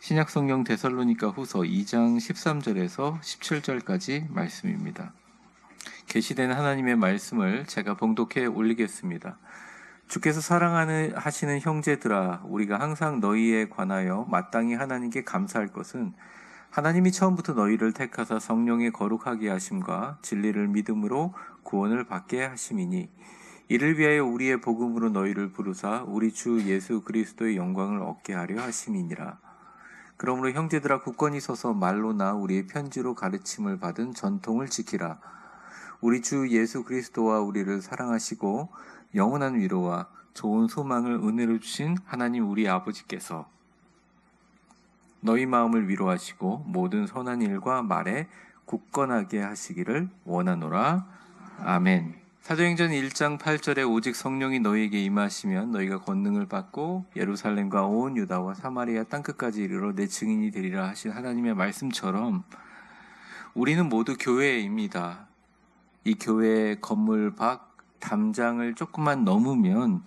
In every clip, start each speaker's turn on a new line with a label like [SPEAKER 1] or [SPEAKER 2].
[SPEAKER 1] 신약성경 데살로니가 후서 2장 13절에서 17절까지 말씀입니다. 계시된 하나님의 말씀을 제가 봉독해 올리겠습니다. 주께서 사랑하시는 형제들아, 우리가 항상 너희에 관하여 마땅히 하나님께 감사할 것은 하나님이 처음부터 너희를 택하사 성령의 거룩하게 하심과 진리를 믿음으로 구원을 받게 하심이니, 이를 위하여 우리의 복음으로 너희를 부르사 우리 주 예수 그리스도의 영광을 얻게 하려 하심이니라. 그러므로 형제들아, 굳건히 서서 말로나 우리의 편지로 가르침을 받은 전통을 지키라. 우리 주 예수 그리스도와 우리를 사랑하시고 영원한 위로와 좋은 소망을 은혜로 주신 하나님 우리 아버지께서 너희 마음을 위로하시고 모든 선한 일과 말에 굳건하게 하시기를 원하노라. 아멘. 사도행전 1장 8절에 오직 성령이 너희에게 임하시면 너희가 권능을 받고 예루살렘과 온 유다와 사마리아 땅끝까지 이르러 내 증인이 되리라 하신 하나님의 말씀처럼 우리는 모두 교회입니다. 이 교회의 건물 밖 담장을 조금만 넘으면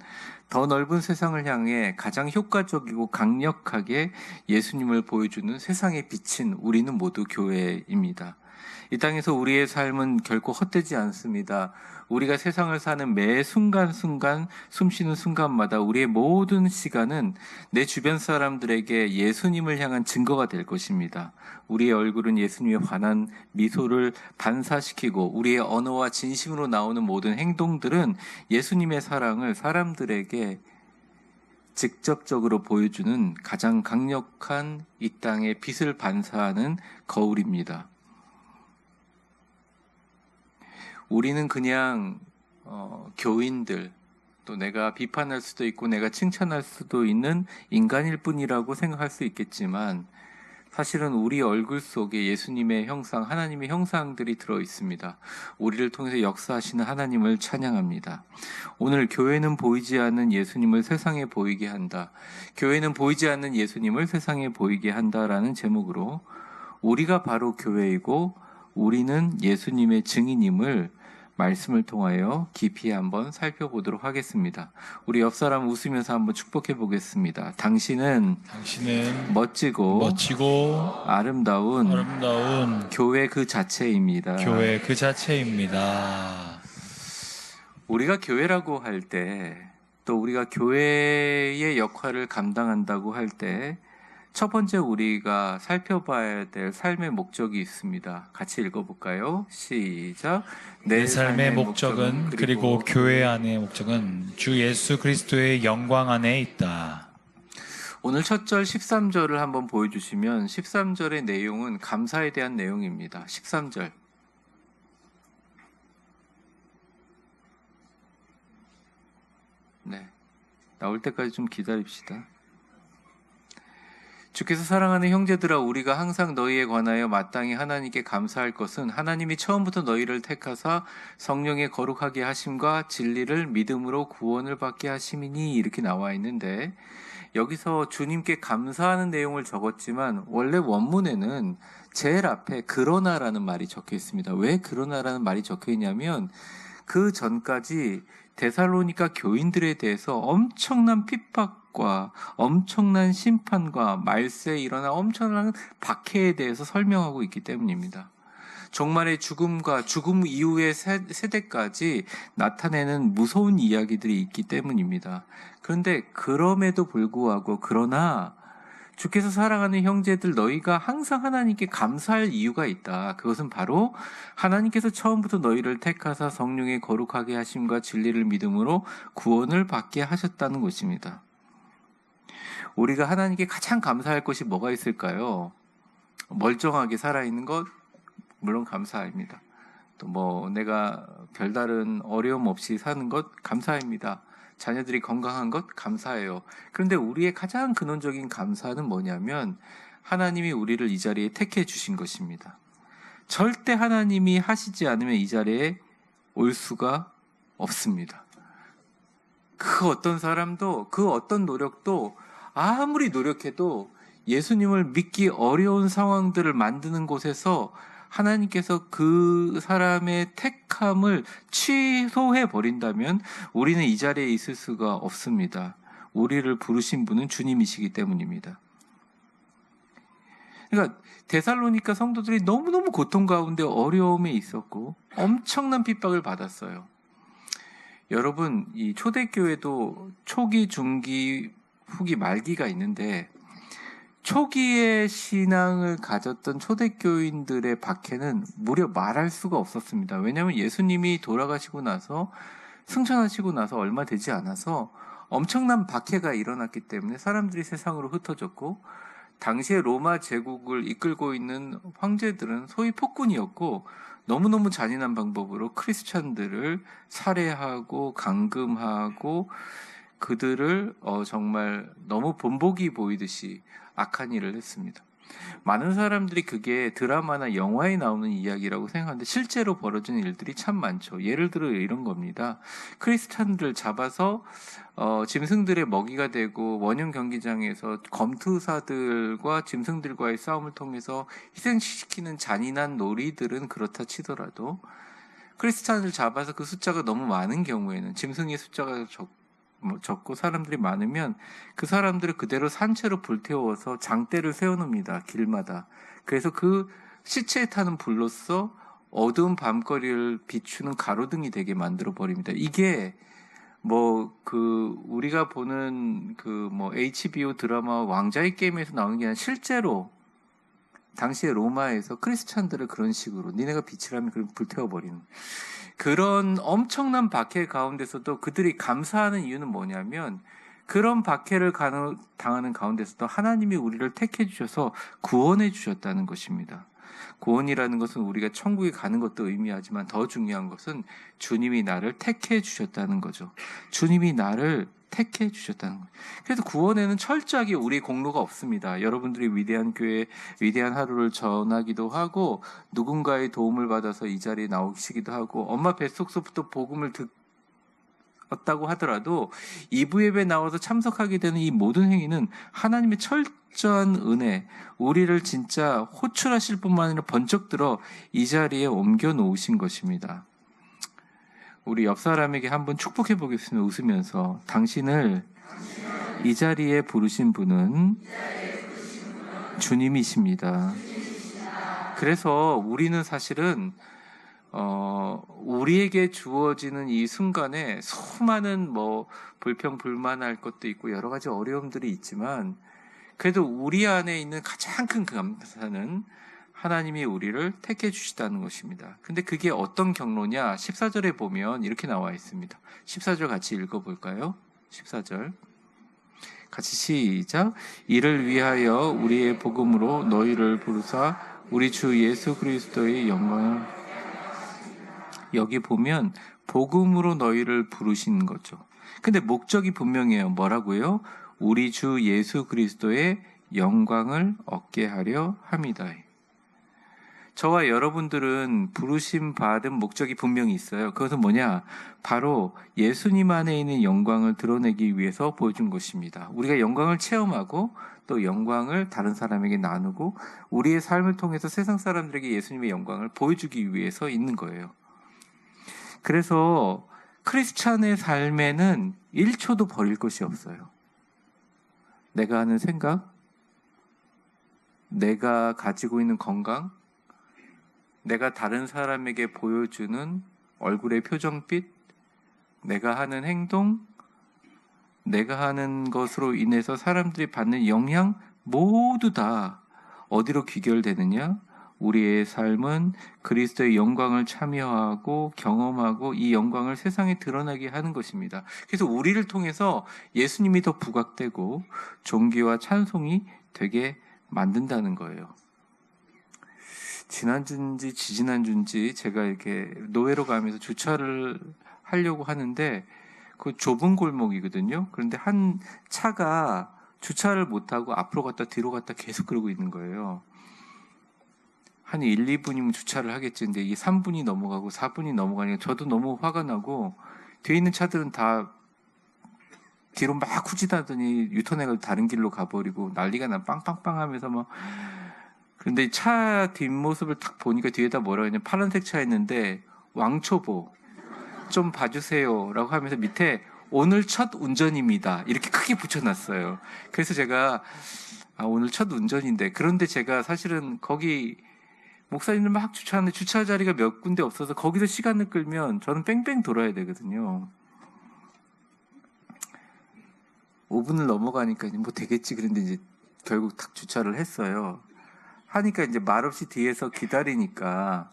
[SPEAKER 1] 더 넓은 세상을 향해 가장 효과적이고 강력하게 예수님을 보여주는 세상의 빛인 우리는 모두 교회입니다. 이 땅에서 우리의 삶은 결코 헛되지 않습니다. 우리가 세상을 사는 매 순간순간, 숨쉬는 순간마다 우리의 모든 시간은 내 주변 사람들에게 예수님을 향한 증거가 될 것입니다. 우리의 얼굴은 예수님에 관한 미소를 반사시키고 우리의 언어와 진심으로 나오는 모든 행동들은 예수님의 사랑을 사람들에게 직접적으로 보여주는 가장 강력한 이 땅의 빛을 반사하는 거울입니다. 우리는 그냥 교인들, 또 내가 비판할 수도 있고 내가 칭찬할 수도 있는 인간일 뿐이라고 생각할 수 있겠지만 사실은 우리 얼굴 속에 예수님의 형상, 하나님의 형상들이 들어 있습니다. 우리를 통해서 역사하시는 하나님을 찬양합니다. 오늘 교회는 보이지 않는 예수님을 세상에 보이게 한다. 교회는 보이지 않는 예수님을 세상에 보이게 한다라는 제목으로 우리가 바로 교회이고 우리는 예수님의 증인임을 말씀을 통하여 깊이 한번 살펴보도록 하겠습니다. 우리 옆 사람 웃으면서 한번 축복해 보겠습니다. 당신은 멋지고 아름다운 교회 그 자체입니다.
[SPEAKER 2] 교회 그 자체입니다.
[SPEAKER 1] 우리가 교회라고 할 때, 또 우리가 교회의 역할을 감당한다고 할 때, 첫 번째 우리가 살펴봐야 될 삶의 목적이 있습니다. 같이 읽어볼까요? 시작.
[SPEAKER 2] 내 삶의 목적은 그리고 교회 안의 목적은 주 예수 그리스도의 영광 안에 있다.
[SPEAKER 1] 오늘 첫 절 13절을 한번 보여주시면 13절의 내용은 감사에 대한 내용입니다. 13절. 네, 나올 때까지 좀 기다립시다. 주께서 사랑하는 형제들아, 우리가 항상 너희에 관하여 마땅히 하나님께 감사할 것은 하나님이 처음부터 너희를 택하사 성령의 거룩하게 하심과 진리를 믿음으로 구원을 받게 하심이니, 이렇게 나와 있는데 여기서 주님께 감사하는 내용을 적었지만 원래 원문에는 제일 앞에 그러나라는 말이 적혀 있습니다. 왜 그러나라는 말이 적혀 있냐면 그 전까지 데살로니가 교인들에 대해서 엄청난 핍박과 엄청난 심판과 말세에 일어난 엄청난 박해에 대해서 설명하고 있기 때문입니다. 종말의 죽음과 죽음 이후의 세대까지 나타내는 무서운 이야기들이 있기 때문입니다. 그런데 그럼에도 불구하고 그러나 주께서 사랑하는 형제들, 너희가 항상 하나님께 감사할 이유가 있다. 그것은 바로 하나님께서 처음부터 너희를 택하사 성령의 거룩하게 하심과 진리를 믿음으로 구원을 받게 하셨다는 것입니다. 우리가 하나님께 가장 감사할 것이 뭐가 있을까요? 멀쩡하게 살아있는 것, 물론 감사합니다. 또 내가 별다른 어려움 없이 사는 것 감사합니다. 자녀들이 건강한 것 감사해요. 그런데 우리의 가장 근원적인 감사는 뭐냐면 하나님이 우리를 이 자리에 택해 주신 것입니다. 절대 하나님이 하시지 않으면 이 자리에 올 수가 없습니다. 그 어떤 사람도, 그 어떤 노력도 아무리 노력해도 예수님을 믿기 어려운 상황들을 만드는 곳에서 하나님께서 그 사람의 택함을 취소해 버린다면 우리는 이 자리에 있을 수가 없습니다. 우리를 부르신 분은 주님이시기 때문입니다. 그러니까 데살로니가 성도들이 너무너무 고통 가운데 어려움에 있었고 엄청난 핍박을 받았어요. 여러분, 이 초대교회도 초기, 중기, 후기, 말기가 있는데 초기에 신앙을 가졌던 초대교인들의 박해는 무려 말할 수가 없었습니다. 왜냐하면 예수님이 돌아가시고 나서 승천하시고 나서 얼마 되지 않아서 엄청난 박해가 일어났기 때문에 사람들이 세상으로 흩어졌고, 당시에 로마 제국을 이끌고 있는 황제들은 소위 폭군이었고 너무너무 잔인한 방법으로 크리스찬들을 살해하고 감금하고 그들을 정말 너무 본보기 보이듯이 악한 일을 했습니다. 많은 사람들이 그게 드라마나 영화에 나오는 이야기라고 생각하는데 실제로 벌어진 일들이 참 많죠. 예를 들어 이런 겁니다. 크리스찬들을 잡아서 짐승들의 먹이가 되고 원형 경기장에서 검투사들과 짐승들과의 싸움을 통해서 희생시키는 잔인한 놀이들은 그렇다 치더라도 크리스찬을 잡아서 그 숫자가 너무 많은 경우에는, 짐승의 숫자가 적고 사람들이 많으면 그 사람들을 그대로 산채로 불태워서 장대를 세워놓습니다. 길마다. 그래서 그 시체에 타는 불로써 어두운 밤거리를 비추는 가로등이 되게 만들어 버립니다. 이게 우리가 보는 HBO 드라마 왕자의 게임에서 나오는 게 아니라 실제로 당시에 로마에서 크리스찬들을 그런 식으로 니네가 빛이라면 그걸 불태워버리는 그런 엄청난 박해 가운데서도 그들이 감사하는 이유는 뭐냐면, 그런 박해를 당하는 가운데서도 하나님이 우리를 택해 주셔서 구원해 주셨다는 것입니다. 구원이라는 것은 우리가 천국에 가는 것도 의미하지만 더 중요한 것은 주님이 나를 택해 주셨다는 거죠. 주님이 나를 택해 주셨다는 거예요. 그래서 구원에는 철저하게 우리의 공로가 없습니다. 여러분들이 위대한 교회, 위대한 하루를 전하기도 하고 누군가의 도움을 받아서 이 자리에 나오시기도 하고 엄마 뱃속서부터 복음을 듣었다고 하더라도 2부 예배에 나와서 참석하게 되는 이 모든 행위는 하나님의 철저한 은혜, 우리를 진짜 호출하실 뿐만 아니라 번쩍 들어 이 자리에 옮겨 놓으신 것입니다. 우리 옆 사람에게 한번 축복해 보겠습니다. 웃으면서. 당신을 이 자리에 부르신 분은 주님이십니다. 그래서 우리는 사실은 우리에게 주어지는 이 순간에 수많은 불평 불만할 것도 있고 여러 가지 어려움들이 있지만, 그래도 우리 안에 있는 가장 큰 감사는 하나님이 우리를 택해 주시다는 것입니다. 근데 그게 어떤 경로냐? 14절에 보면 이렇게 나와 있습니다. 14절 같이 읽어볼까요? 14절 같이 시작. 이를 위하여 우리의 복음으로 너희를 부르사 우리 주 예수 그리스도의 영광을. 여기 보면 복음으로 너희를 부르신 거죠. 근데 목적이 분명해요. 뭐라고요? 우리 주 예수 그리스도의 영광을 얻게 하려 함이다. 저와 여러분들은 부르심 받은 목적이 분명히 있어요. 그것은 뭐냐? 바로 예수님 안에 있는 영광을 드러내기 위해서 보여준 것입니다. 우리가 영광을 체험하고 또 영광을 다른 사람에게 나누고 우리의 삶을 통해서 세상 사람들에게 예수님의 영광을 보여주기 위해서 있는 거예요. 그래서 크리스찬의 삶에는 1초도 버릴 것이 없어요. 내가 하는 생각, 내가 가지고 있는 건강, 내가 다른 사람에게 보여주는 얼굴의 표정빛, 내가 하는 행동, 내가 하는 것으로 인해서 사람들이 받는 영향 모두 다 어디로 귀결되느냐? 우리의 삶은 그리스도의 영광을 참여하고 경험하고 이 영광을 세상에 드러나게 하는 것입니다. 그래서 우리를 통해서 예수님이 더 부각되고 존귀와 찬송이 되게 만든다는 거예요. 지난주인지 지지난주인지 제가 이렇게 노회로 가면서 주차를 하려고 하는데 그 좁은 골목이거든요. 그런데 한 차가 주차를 못하고 앞으로 갔다 뒤로 갔다 계속 그러고 있는 거예요. 한 1, 2분이면 주차를 하겠지. 근데 이게 3분이 넘어가고 4분이 넘어가니까 저도 너무 화가 나고, 뒤에 있는 차들은 다 뒤로 막 후진하더니 유턴해가지고 다른 길로 가버리고 난리가 나 빵빵빵 하면서 막. 그런데 차 뒷모습을 딱 보니까 뒤에다 뭐라고 했냐, 파란색 차였는데 왕초보 좀 봐주세요 라고 하면서 밑에 오늘 첫 운전입니다 이렇게 크게 붙여놨어요. 그래서 제가 오늘 첫 운전인데. 그런데 제가 사실은 거기 목사님들 막 주차하는데 주차 자리가 몇 군데 없어서 거기서 시간을 끌면 저는 뺑뺑 돌아야 되거든요. 5분을 넘어가니까 뭐 되겠지 그런데 이제 결국 탁 주차를 했어요. 하니까 이제 말없이 뒤에서 기다리니까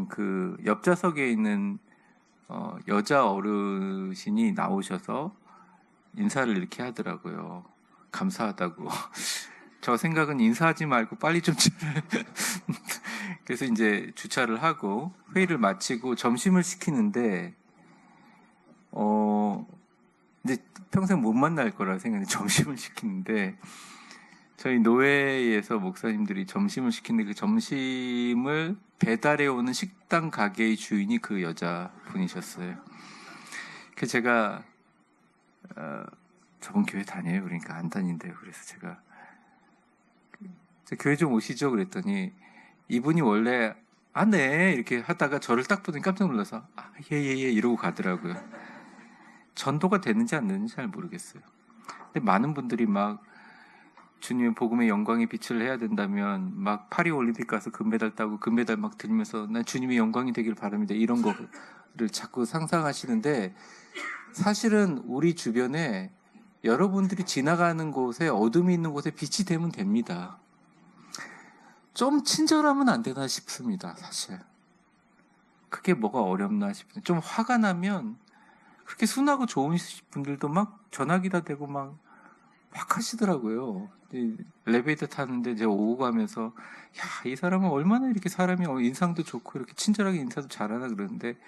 [SPEAKER 1] 그 옆좌석에 있는 여자 어르신이 나오셔서 인사를 이렇게 하더라고요. 감사하다고. 저 생각은 인사하지 말고 빨리 좀 그래서 이제 주차를 하고 회의를 마치고 점심을 시키는데 이제 평생 못 만날 거라 생각했는데 점심을 시키는데 저희 노회에서 목사님들이 점심을 시키는데 그 점심을 배달해 오는 식당 가게의 주인이 그 여자분이셨어요. 그래서 제가 저번 교회 다녀요? 그러니까 안 다닌대요. 그래서 제가 교회 좀 오시죠? 그랬더니 이분이 원래 네 이렇게 하다가 저를 딱 보더니 깜짝 놀라서 예 이러고 가더라고요. 전도가 됐는지 안 됐는지 잘 모르겠어요. 근데 많은 분들이 막 주님의 복음의 영광의 빛을 해야 된다면 막 파리 올림픽 가서 금메달 따고 금메달 막 들면서 난 주님의 영광이 되길 바랍니다. 이런 거를 자꾸 상상하시는데 사실은 우리 주변에 여러분들이 지나가는 곳에 어둠이 있는 곳에 빛이 되면 됩니다. 좀 친절하면 안 되나 싶습니다. 사실 그게 뭐가 어렵나 싶은데 좀 화가 나면 그렇게 순하고 좋은 분들도 막 전화기다 대고 막 하시더라고요. 엘리베이터 타는데 제가 오고 가면서 이 사람은 얼마나 이렇게 사람이 인상도 좋고 이렇게 친절하게 인사도 잘하나 그러는데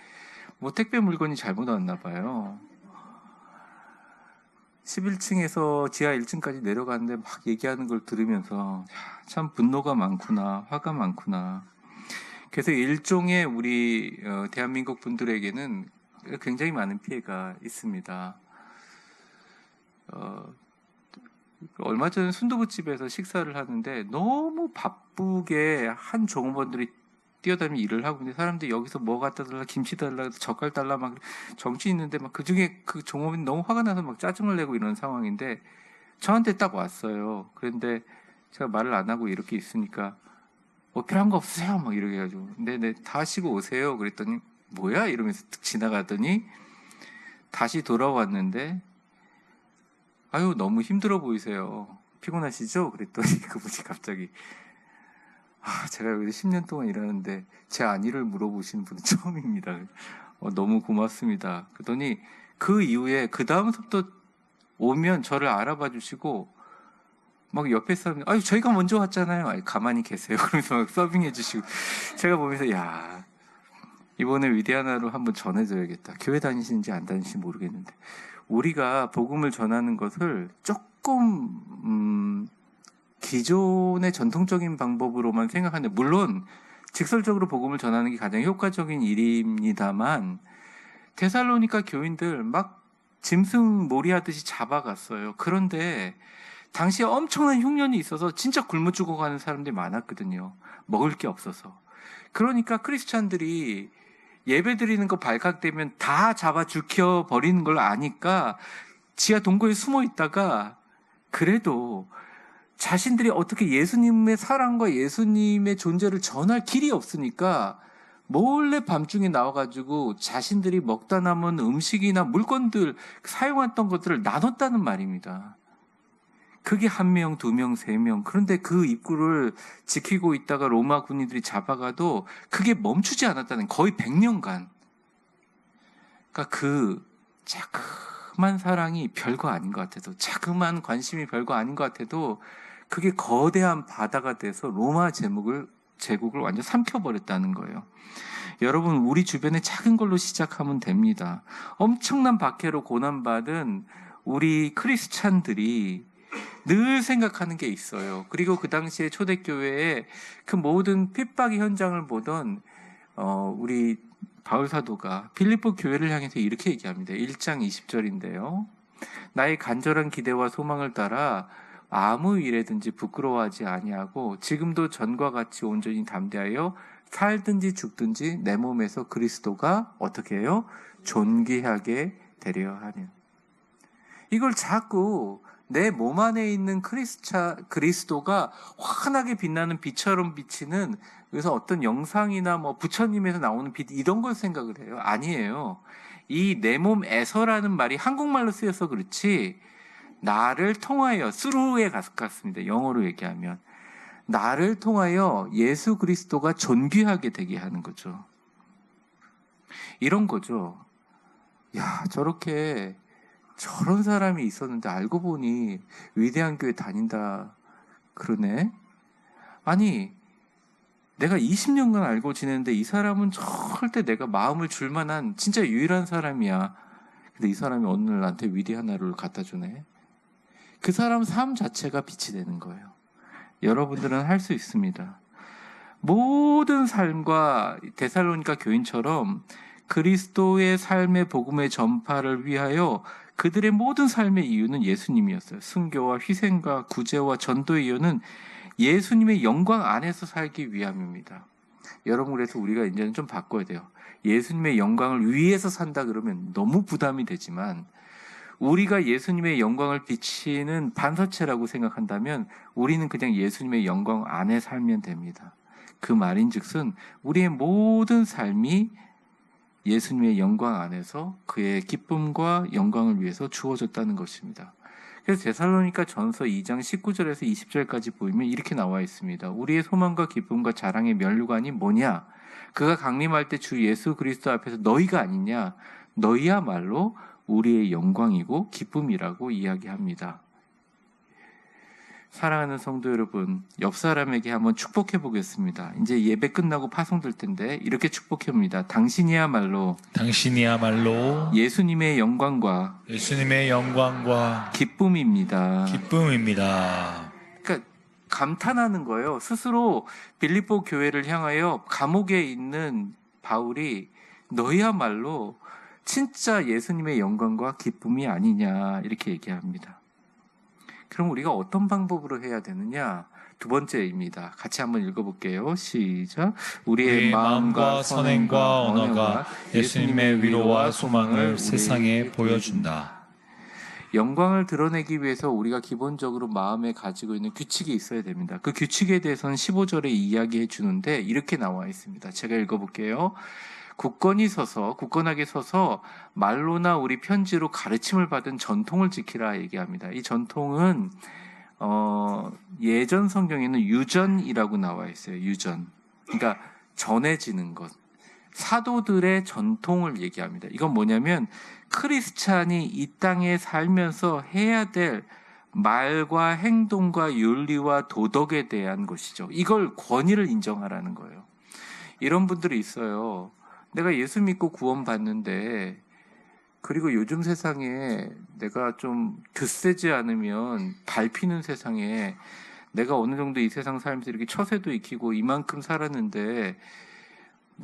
[SPEAKER 1] 뭐 택배 물건이 잘못 왔나 봐요. 11층에서 지하 1층까지 내려가는데 막 얘기하는 걸 들으면서 참 분노가 많구나, 화가 많구나. 그래서 일종의 우리 대한민국 분들에게는 굉장히 많은 피해가 있습니다. 얼마 전에 순두부집에서 식사를 하는데 너무 바쁘게 한 종업원들이 뛰어다니며 일을 하고 있는데 사람들이 여기서 뭐 갖다 달라, 김치 달라, 젓갈 달라 막 정치 있는데 막 그중에 그 종업원이 너무 화가 나서 막 짜증을 내고 이런 상황인데 저한테 딱 왔어요. 그런데 제가 말을 안 하고 이렇게 있으니까 필요한 거 없으세요? 막 이렇게 해가지고 네네 다 하시고 오세요. 그랬더니 뭐야? 이러면서 툭 지나가더니 다시 돌아왔는데 너무 힘들어 보이세요. 피곤하시죠? 그랬더니 그분이 갑자기 제가 여기서 10년 동안 일하는데 제 안위를 물어보시는 분은 처음입니다. 너무 고맙습니다. 그랬더니 그 이후에 그 다음부터 오면 저를 알아봐 주시고 막 옆에 사람들 저희가 먼저 왔잖아요. 가만히 계세요. 그러면서 막 서빙해 주시고 제가 보면서 이번에 위대한 하루 한번 전해줘야겠다. 교회 다니시는지 안 다니시는지 모르겠는데 우리가 복음을 전하는 것을 조금 기존의 전통적인 방법으로만 생각하는데 물론 직설적으로 복음을 전하는 게 가장 효과적인 일입니다만 데살로니가 교인들 막 짐승 몰이하듯이 잡아갔어요. 그런데 당시에 엄청난 흉년이 있어서 진짜 굶어 죽어가는 사람들이 많았거든요. 먹을 게 없어서. 그러니까 크리스찬들이 예배 드리는 거 발각되면 다 잡아 죽여버리는 걸 아니까 지하 동굴에 숨어 있다가 그래도 자신들이 어떻게 예수님의 사랑과 예수님의 존재를 전할 길이 없으니까 몰래 밤중에 나와가지고 자신들이 먹다 남은 음식이나 물건들 사용했던 것들을 나눴다는 말입니다. 그게 1명, 2명, 3명. 그런데 그 입구를 지키고 있다가 로마 군인들이 잡아가도 그게 멈추지 않았다는 거의 100년간. 그러니까 그 자그만 사랑이 별거 아닌 것 같아도 자그만 관심이 별거 아닌 것 같아도 그게 거대한 바다가 돼서 로마 제국을 완전 삼켜버렸다는 거예요. 여러분 우리 주변에 작은 걸로 시작하면 됩니다. 엄청난 박해로 고난받은 우리 크리스찬들이 늘 생각하는 게 있어요. 그리고 그 당시에 초대교회에 그 모든 핍박의 현장을 보던 우리 바울 사도가 빌립보 교회를 향해서 이렇게 얘기합니다. 1장 20절인데요. 나의 간절한 기대와 소망을 따라 아무 일에든지 부끄러워하지 아니하고 지금도 전과 같이 온전히 담대하여 살든지 죽든지 내 몸에서 그리스도가 어떻게 해요? 존귀하게 되려 하는. 이걸 자꾸 내 몸 안에 있는 그리스도가 환하게 빛나는 빛처럼 비치는, 그래서 어떤 영상이나 뭐 부처님에서 나오는 빛 이런 걸 생각을 해요. 아니에요. 이 내 몸에서라는 말이 한국말로 쓰여서 그렇지, 나를 통하여, 스루에 가깝습니다. 영어로 얘기하면 나를 통하여 예수 그리스도가 존귀하게 되게 하는 거죠. 이런 거죠. 야, 저런 사람이 있었는데 알고 보니 위대한 교회 다닌다 그러네. 아니, 내가 20년간 알고 지냈는데 이 사람은 절대 내가 마음을 줄 만한 진짜 유일한 사람이야. 근데 이 사람이 어느 날 나한테 위대한 하루를 갖다 주네. 그 사람 삶 자체가 빛이 되는 거예요. 여러분들은 할 수 있습니다. 모든 삶과 데살로니가 교인처럼 그리스도의 삶의 복음의 전파를 위하여 그들의 모든 삶의 이유는 예수님이었어요. 순교와 희생과 구제와 전도의 이유는 예수님의 영광 안에서 살기 위함입니다. 여러분, 그래서 우리가 이제는 좀 바꿔야 돼요. 예수님의 영광을 위해서 산다 그러면 너무 부담이 되지만, 우리가 예수님의 영광을 비치는 반사체라고 생각한다면 우리는 그냥 예수님의 영광 안에 살면 됩니다. 그 말인즉슨 우리의 모든 삶이 예수님의 영광 안에서 그의 기쁨과 영광을 위해서 주어졌다는 것입니다. 그래서 데살로니가 전서 2장 19절에서 20절까지 보이면 이렇게 나와 있습니다. 우리의 소망과 기쁨과 자랑의 면류관이 뭐냐? 그가 강림할 때 주 예수 그리스도 앞에서 너희가 아니냐? 너희야말로 우리의 영광이고 기쁨이라고 이야기합니다. 사랑하는 성도 여러분, 옆 사람에게 한번 축복해 보겠습니다. 이제 예배 끝나고 파송될 텐데 이렇게 축복해 봅니다. 당신이야말로 예수님의 영광과 기쁨입니다. 그러니까 감탄하는 거예요. 스스로 빌립보 교회를 향하여 감옥에 있는 바울이 너희야말로 진짜 예수님의 영광과 기쁨이 아니냐 이렇게 얘기합니다. 그럼 우리가 어떤 방법으로 해야 되느냐? 두 번째입니다. 같이 한번 읽어볼게요. 시작. 우리의 마음과 선행과 언어가 예수님의 위로와 소망을 세상에 보여준다. 영광을 드러내기 위해서 우리가 기본적으로 마음에 가지고 있는 규칙이 있어야 됩니다. 그 규칙에 대해서는 15절에 이야기해 주는데 이렇게 나와 있습니다. 제가 읽어볼게요. 굳건하게 서서 말로나 우리 편지로 가르침을 받은 전통을 지키라 얘기합니다. 이 전통은 예전 성경에는 유전이라고 나와 있어요. 유전. 그러니까 전해지는 것. 사도들의 전통을 얘기합니다. 이건 뭐냐면 크리스찬이 이 땅에 살면서 해야 될 말과 행동과 윤리와 도덕에 대한 것이죠. 이걸 권위를 인정하라는 거예요. 이런 분들이 있어요. 내가 예수 믿고 구원받는데, 그리고 요즘 세상에 내가 좀 드세지 않으면 밟히는 세상에 내가 어느 정도 이 세상 살면서 이렇게 처세도 익히고 이만큼 살았는데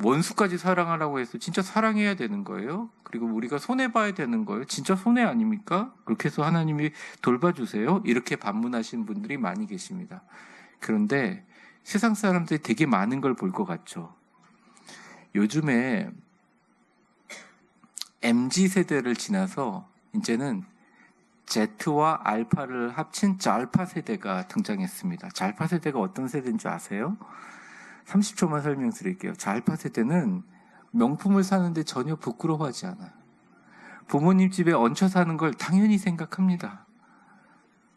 [SPEAKER 1] 원수까지 사랑하라고 해서 진짜 사랑해야 되는 거예요? 그리고 우리가 손해봐야 되는 거예요? 진짜 손해 아닙니까? 그렇게 해서 하나님이 돌봐주세요? 이렇게 반문하시는 분들이 많이 계십니다. 그런데 세상 사람들이 되게 많은 걸 볼 것 같죠. 요즘에 MZ세대를 지나서 이제는 Z와 알파를 합친 잘파 세대가 등장했습니다. 잘파 세대가 어떤 세대인 줄 아세요? 30초만 설명드릴게요. 잘파 세대는 명품을 사는데 전혀 부끄러워하지 않아요. 부모님 집에 얹혀 사는 걸 당연히 생각합니다.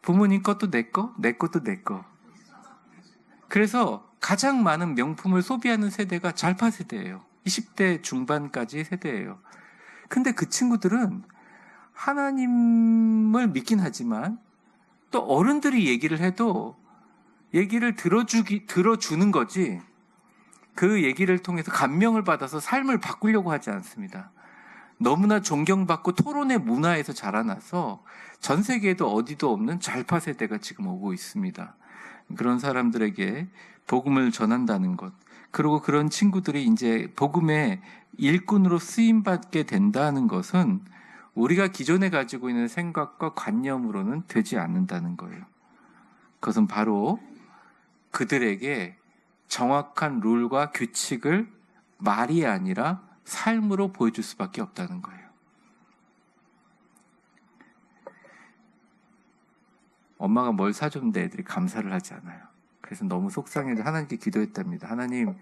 [SPEAKER 1] 부모님 것도 내 거, 내 것도 내 거. 그래서 가장 많은 명품을 소비하는 세대가 잘파 세대예요. 20대 중반까지 세대예요. 근데 그 친구들은 하나님을 믿긴 하지만 또 어른들이 얘기를 해도 얘기를 들어주는 거지, 그 얘기를 통해서 감명을 받아서 삶을 바꾸려고 하지 않습니다. 너무나 존경받고 토론의 문화에서 자라나서 전 세계에도 어디도 없는 잘파 세대가 지금 오고 있습니다. 그런 사람들에게 복음을 전한다는 것, 그리고 그런 친구들이 이제 복음의 일꾼으로 쓰임받게 된다는 것은 우리가 기존에 가지고 있는 생각과 관념으로는 되지 않는다는 거예요. 그것은 바로 그들에게 정확한 룰과 규칙을 말이 아니라 삶으로 보여줄 수밖에 없다는 거예요. 엄마가 뭘 사줬는데 애들이 감사를 하지 않아요. 그래서 너무 속상해서 하나님께 기도했답니다. 하나님,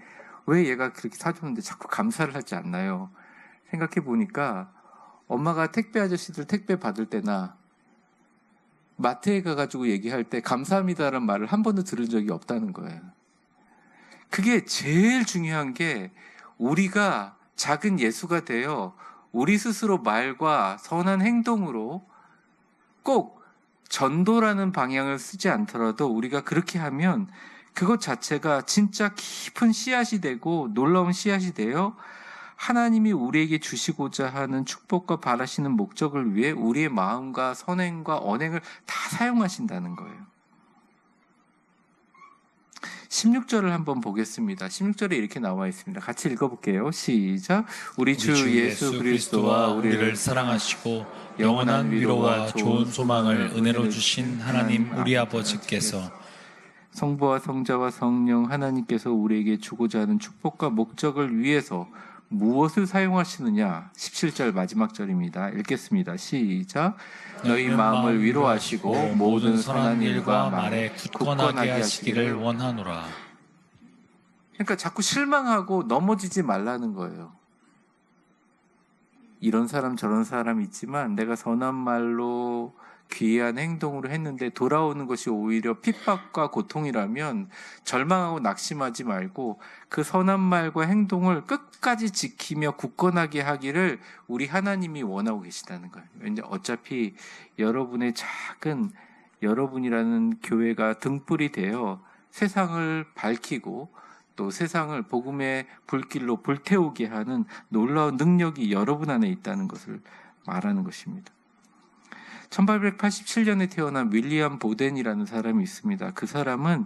[SPEAKER 1] 왜 얘가 그렇게 사줬는데 자꾸 감사를 하지 않나요? 생각해 보니까 엄마가 택배 아저씨들 택배 받을 때나 마트에 가가지고 얘기할 때 감사합니다라는 말을 한 번도 들은 적이 없다는 거예요. 그게 제일 중요한 게 우리가 작은 예수가 되어 우리 스스로 말과 선한 행동으로 꼭 전도라는 방향을 쓰지 않더라도 우리가 그렇게 하면 그것 자체가 진짜 깊은 씨앗이 되고 놀라운 씨앗이 되어 하나님이 우리에게 주시고자 하는 축복과 바라시는 목적을 위해 우리의 마음과 선행과 언행을 다 사용하신다는 거예요. 16절을 한번 보겠습니다. 16절에 이렇게 나와 있습니다. 같이 읽어볼게요. 시작. 우리 주 예수 그리스도와 우리를
[SPEAKER 2] 사랑하시고 영원한 위로와 좋은 소망을 은혜로 주신 하나님 우리 아버지께서
[SPEAKER 1] 성부와 성자와 성령 하나님께서 우리에게 주고자 하는 축복과 목적을 위해서 무엇을 사용하시느냐? 17절 마지막 절입니다. 읽겠습니다. 시작. 너희 마음을 위로하시고 모든 선한 일과 말에 굳건하게 하시기를 원하노라. 그러니까 자꾸 실망하고 넘어지지 말라는 거예요. 이런 사람 저런 사람 있지만 내가 선한 말로 귀한 행동으로 했는데 돌아오는 것이 오히려 핍박과 고통이라면 절망하고 낙심하지 말고 그 선한 말과 행동을 끝까지 지키며 굳건하게 하기를 우리 하나님이 원하고 계시다는 거예요. 왠지 어차피 여러분의 작은 여러분이라는 교회가 등불이 되어 세상을 밝히고 또 세상을 복음의 불길로 불태우게 하는 놀라운 능력이 여러분 안에 있다는 것을 말하는 것입니다. 1887년에 태어난 윌리엄 보덴이라는 사람이 있습니다. 그 사람은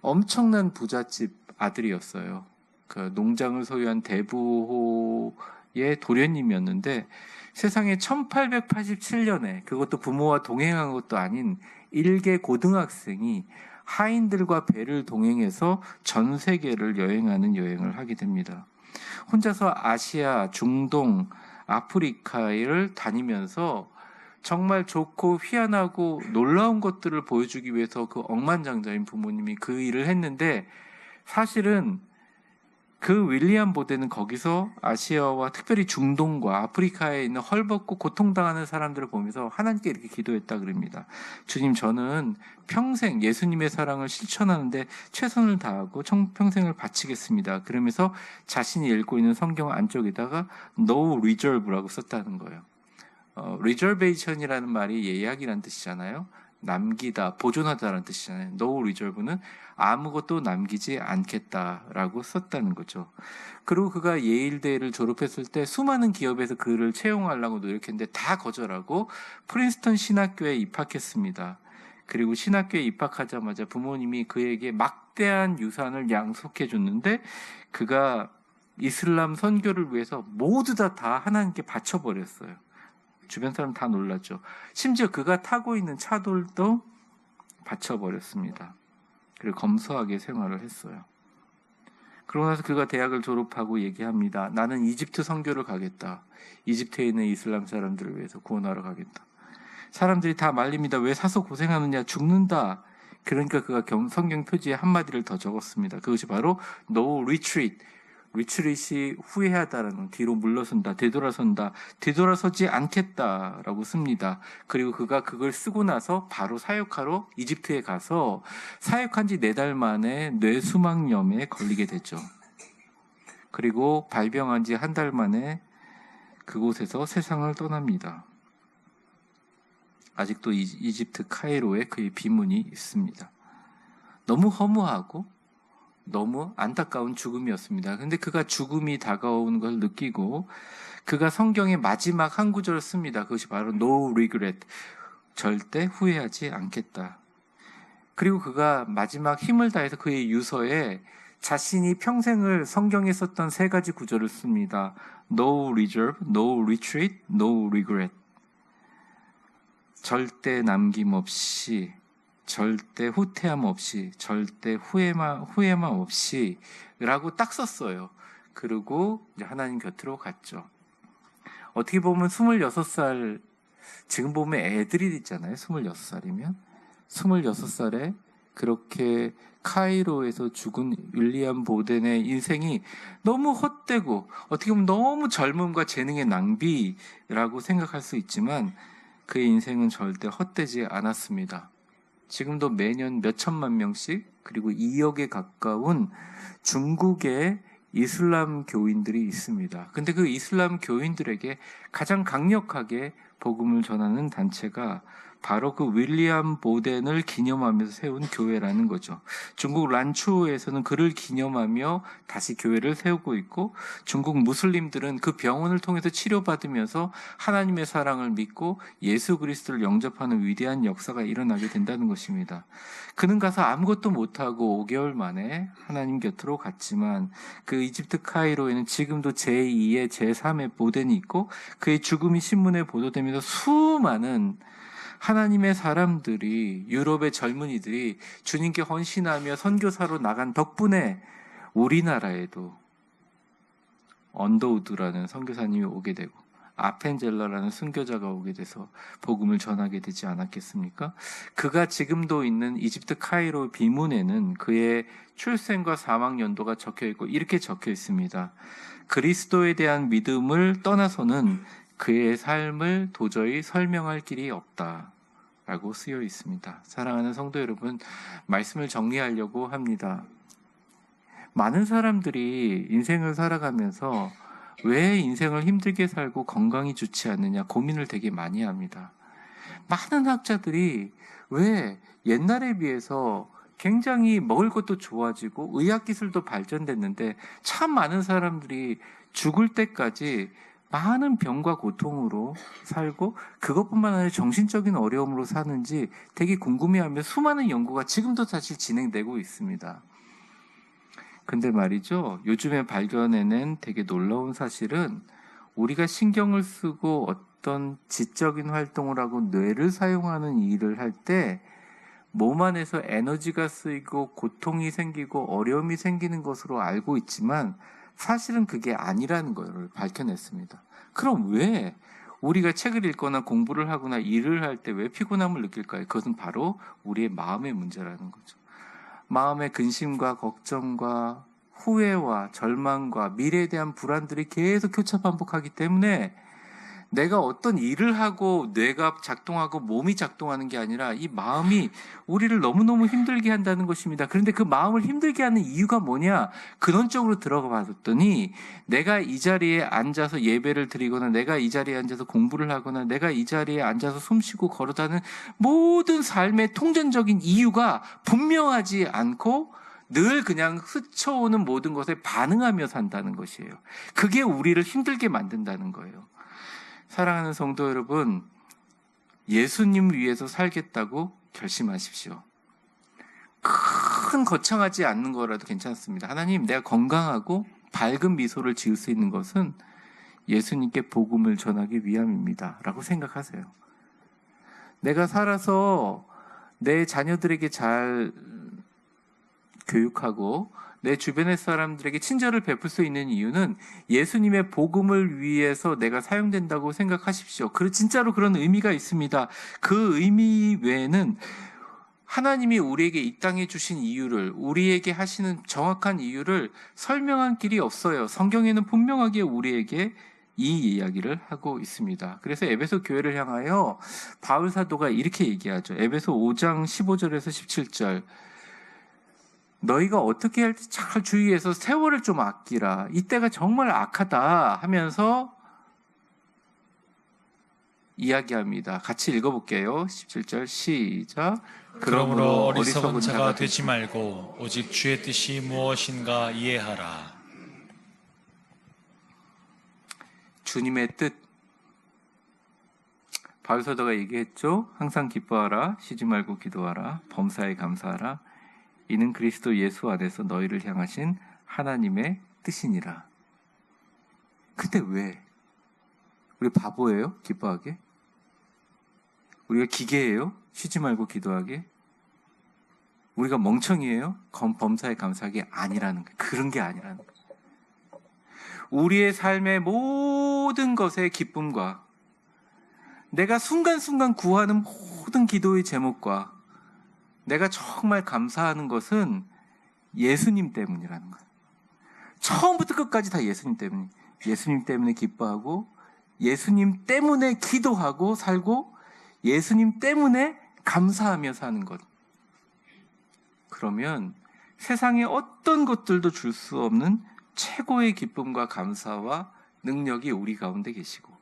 [SPEAKER 1] 엄청난 부잣집 아들이었어요. 그 농장을 소유한 대부호의 도련님이었는데 세상에 1887년에 그것도 부모와 동행한 것도 아닌 일개 고등학생이 하인들과 배를 동행해서 전 세계를 여행하는 여행을 하게 됩니다. 혼자서 아시아, 중동, 아프리카를 다니면서 정말 좋고 희한하고 놀라운 것들을 보여주기 위해서 그 억만장자인 부모님이 그 일을 했는데 사실은 그 윌리엄 보덴은 거기서 아시아와 특별히 중동과 아프리카에 있는 헐벗고 고통당하는 사람들을 보면서 하나님께 이렇게 기도했다 그럽니다. 주님, 저는 평생 예수님의 사랑을 실천하는데 최선을 다하고 평생을 바치겠습니다. 그러면서 자신이 읽고 있는 성경 안쪽에다가 No Reserve라고 썼다는 거예요. Reservation이라는 말이 예약이라는 뜻이잖아요. 남기다, 보존하다라는 뜻이잖아요. No reserve는 아무것도 남기지 않겠다라고 썼다는 거죠. 그리고 그가 예일대를 졸업했을 때 수많은 기업에서 그를 채용하려고 노력했는데 다 거절하고 프린스턴 신학교에 입학했습니다. 그리고 신학교에 입학하자마자 부모님이 그에게 막대한 유산을 양속해 줬는데 그가 이슬람 선교를 위해서 모두 다 하나님께 바쳐버렸어요. 주변 사람 다 놀랐죠. 심지어 그가 타고 있는 차돌도 바쳐버렸습니다. 그리고 검소하게 생활을 했어요. 그러고 나서 그가 대학을 졸업하고 얘기합니다. 나는 이집트 선교를 가겠다. 이집트에 있는 이슬람 사람들을 위해서 구원하러 가겠다. 사람들이 다 말립니다. 왜 사서 고생하느냐, 죽는다. 그러니까 그가 성경 표지에 한마디를 더 적었습니다. 그것이 바로 No retreat. 리트릿이 후회하다라는, 뒤로 물러선다, 되돌아선다, 되돌아서지 않겠다라고 씁니다. 그리고 그가 그걸 쓰고 나서 바로 사역하러 이집트에 가서 사역한 지 4달 만에 뇌수막염에 걸리게 되죠. 그리고 발병한 지 1달 만에 그곳에서 세상을 떠납니다. 아직도 이집트 카이로에 그의 비문이 있습니다. 너무 허무하고 너무 안타까운 죽음이었습니다. 그런데 그가 죽음이 다가오는 걸 느끼고 그가 성경의 마지막 한 구절을 씁니다. 그것이 바로 No regret. 절대 후회하지 않겠다. 그리고 그가 마지막 힘을 다해서 그의 유서에 자신이 평생을 성경에 썼던 3가지 구절을 씁니다. No reserve, no retreat, no regret. 절대 남김없이, 절대 후퇴함 없이, 절대 후회만 없이 라고 딱 썼어요. 그리고 이제 하나님 곁으로 갔죠. 어떻게 보면 26살, 지금 보면 애들이 있잖아요. 26살이면 26살에 그렇게 카이로에서 죽은 윌리엄 보덴의 인생이 너무 헛되고 어떻게 보면 너무 젊음과 재능의 낭비라고 생각할 수 있지만 그의 인생은 절대 헛되지 않았습니다. 지금도 매년 몇 천만 명씩 그리고 2억에 가까운 중국의 이슬람 교인들이 있습니다. 근데 그 이슬람 교인들에게 가장 강력하게 복음을 전하는 단체가 바로 그 윌리엄 보덴을 기념하면서 세운 교회라는 거죠. 중국 란추에서는 그를 기념하며 다시 교회를 세우고 있고, 중국 무슬림들은 그 병원을 통해서 치료받으면서 하나님의 사랑을 믿고 예수 그리스도를 영접하는 위대한 역사가 일어나게 된다는 것입니다. 그는 가서 아무것도 못하고 5개월 만에 하나님 곁으로 갔지만 그 이집트 카이로에는 지금도 제2의 제3의 보덴이 있고, 그의 죽음이 신문에 보도되면서 수많은 하나님의 사람들이, 유럽의 젊은이들이 주님께 헌신하며 선교사로 나간 덕분에 우리나라에도 언더우드라는 선교사님이 오게 되고 아펜젤러라는 순교자가 오게 돼서 복음을 전하게 되지 않았겠습니까? 그가 지금도 있는 이집트 카이로 비문에는 그의 출생과 사망 연도가 적혀 있고 이렇게 적혀 있습니다. 그리스도에 대한 믿음을 떠나서는 그의 삶을 도저히 설명할 길이 없다 라고 쓰여 있습니다. 사랑하는 성도 여러분, 말씀을 정리하려고 합니다. 많은 사람들이 인생을 살아가면서 왜 인생을 힘들게 살고 건강이 좋지 않느냐 고민을 되게 많이 합니다. 많은 학자들이 왜 옛날에 비해서 굉장히 먹을 것도 좋아지고 의학기술도 발전됐는데 참 많은 사람들이 죽을 때까지 많은 병과 고통으로 살고 그것뿐만 아니라 정신적인 어려움으로 사는지 되게 궁금해하며 수많은 연구가 지금도 사실 진행되고 있습니다. 근데 말이죠, 요즘에 발견해낸 되게 놀라운 사실은 우리가 신경을 쓰고 어떤 지적인 활동을 하고 뇌를 사용하는 일을 할 때 몸 안에서 에너지가 쓰이고 고통이 생기고 어려움이 생기는 것으로 알고 있지만 사실은 그게 아니라는 걸 밝혀냈습니다. 그럼 왜 우리가 책을 읽거나 공부를 하거나 일을 할 때 왜 피곤함을 느낄까요? 그것은 바로 우리의 마음의 문제라는 거죠. 마음의 근심과 걱정과 후회와 절망과 미래에 대한 불안들이 계속 교차 반복하기 때문에 내가 어떤 일을 하고 뇌가 작동하고 몸이 작동하는 게 아니라 이 마음이 우리를 너무너무 힘들게 한다는 것입니다. 그런데 그 마음을 힘들게 하는 이유가 뭐냐? 근원적으로 들어가 봤더니 내가 이 자리에 앉아서 예배를 드리거나 내가 이 자리에 앉아서 공부를 하거나 내가 이 자리에 앉아서 숨쉬고 걸어다는 모든 삶의 통전적인 이유가 분명하지 않고 늘 그냥 스쳐오는 모든 것에 반응하며 산다는 것이에요. 그게 우리를 힘들게 만든다는 거예요. 사랑하는 성도 여러분, 예수님 위해서 살겠다고 결심하십시오. 큰 거창하지 않는 거라도 괜찮습니다. 하나님, 내가 건강하고 밝은 미소를 지을 수 있는 것은 예수님께 복음을 전하기 위함입니다 라고 생각하세요. 내가 살아서 내 자녀들에게 잘 교육하고 내 주변의 사람들에게 친절을 베풀 수 있는 이유는 예수님의 복음을 위해서 내가 사용된다고 생각하십시오. 진짜로 그런 의미가 있습니다. 그 의미 외에는 하나님이 우리에게 이 땅에 주신 이유를, 우리에게 하시는 정확한 이유를 설명한 길이 없어요. 성경에는 분명하게 우리에게 이 이야기를 하고 있습니다. 그래서 에베소 교회를 향하여 바울 사도가 이렇게 얘기하죠. 에베소 5장 15절에서 17절. 너희가 어떻게 할지 잘 주의해서 세월을 좀 아끼라. 이때가 정말 악하다 하면서 이야기합니다. 같이 읽어볼게요. 17절 시작.
[SPEAKER 2] 그러므로 어리석은 자가 되지 말고 오직 주의 뜻이 무엇인가 이해하라.
[SPEAKER 1] 주님의 뜻. 바울 사도가 얘기했죠. 항상 기뻐하라. 쉬지 말고 기도하라. 범사에 감사하라. 이는 그리스도 예수 안에서 너희를 향하신 하나님의 뜻이니라. 근데 왜? 우리 바보예요? 기뻐하게? 우리가 기계예요? 쉬지 말고 기도하게? 우리가 멍청이에요? 범사에 감사하게? 아니라는 거예요. 그런 게 아니라는 거예요. 우리의 삶의 모든 것의 기쁨과 내가 순간순간 구하는 모든 기도의 제목과 내가 정말 감사하는 것은 예수님 때문이라는 거예요. 처음부터 끝까지 다 예수님 때문에, 예수님 때문에 기뻐하고, 예수님 때문에 기도하고 살고, 예수님 때문에 감사하며 사는 것. 그러면 세상의 어떤 것들도 줄 수 없는 최고의 기쁨과 감사와 능력이 우리 가운데 계시고,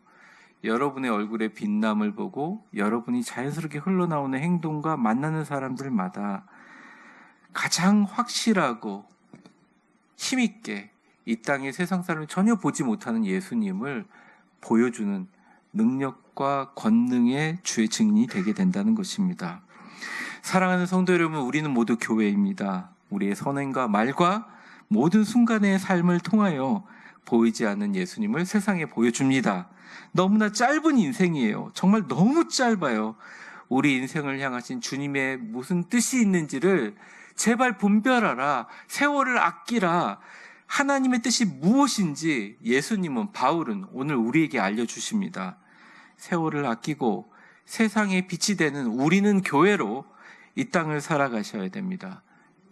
[SPEAKER 1] 여러분의 얼굴에 빛남을 보고 여러분이 자연스럽게 흘러나오는 행동과 만나는 사람들마다 가장 확실하고 힘있게 이 땅의 세상 사람이 전혀 보지 못하는 예수님을 보여주는 능력과 권능의 주의 증인이 되게 된다는 것입니다. 사랑하는 성도 여러분, 우리는 모두 교회입니다. 우리의 선행과 말과 모든 순간의 삶을 통하여 보이지 않는 예수님을 세상에 보여줍니다. 너무나 짧은 인생이에요. 정말 너무 짧아요. 우리 인생을 향하신 주님의 무슨 뜻이 있는지를 제발 분별하라. 세월을 아끼라. 하나님의 뜻이 무엇인지 예수님은, 바울은 오늘 우리에게 알려주십니다. 세월을 아끼고 세상에 빛이 되는 우리는 교회로 이 땅을 살아가셔야 됩니다.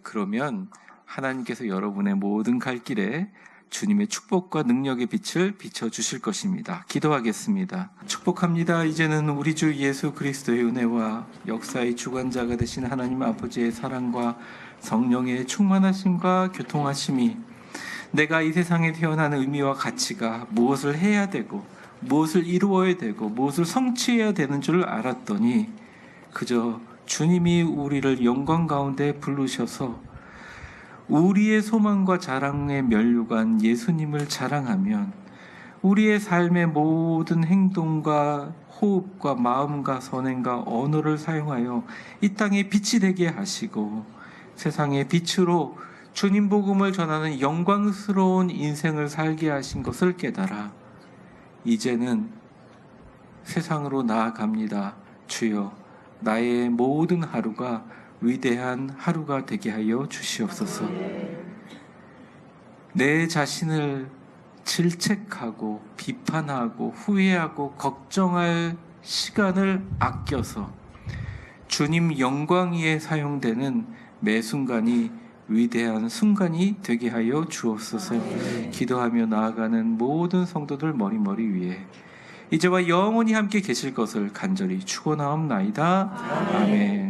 [SPEAKER 1] 그러면 하나님께서 여러분의 모든 갈 길에 주님의 축복과 능력의 빛을 비춰주실 것입니다. 기도하겠습니다. 축복합니다. 이제는 우리 주 예수 그리스도의 은혜와 역사의 주관자가 되신 하나님 아버지의 사랑과 성령의 충만하심과 교통하심이 내가 이 세상에 태어나는 의미와 가치가 무엇을 해야 되고 무엇을 이루어야 되고 무엇을 성취해야 되는 줄 알았더니 그저 주님이 우리를 영광 가운데 부르셔서 우리의 소망과 자랑의 면류관 예수님을 자랑하면 우리의 삶의 모든 행동과 호흡과 마음과 선행과 언어를 사용하여 이 땅에 빛이 되게 하시고 세상의 빛으로 주님 복음을 전하는 영광스러운 인생을 살게 하신 것을 깨달아 이제는 세상으로 나아갑니다. 주여, 나의 모든 하루가 위대한 하루가 되게 하여 주시옵소서. 내 자신을 질책하고 비판하고 후회하고 걱정할 시간을 아껴서 주님 영광 위에 사용되는 매 순간이 위대한 순간이 되게 하여 주옵소서. 기도하며 나아가는 모든 성도들 머리머리 위에 이제와 영원히 함께 계실 것을 간절히 축원하옵나이다. 아멘.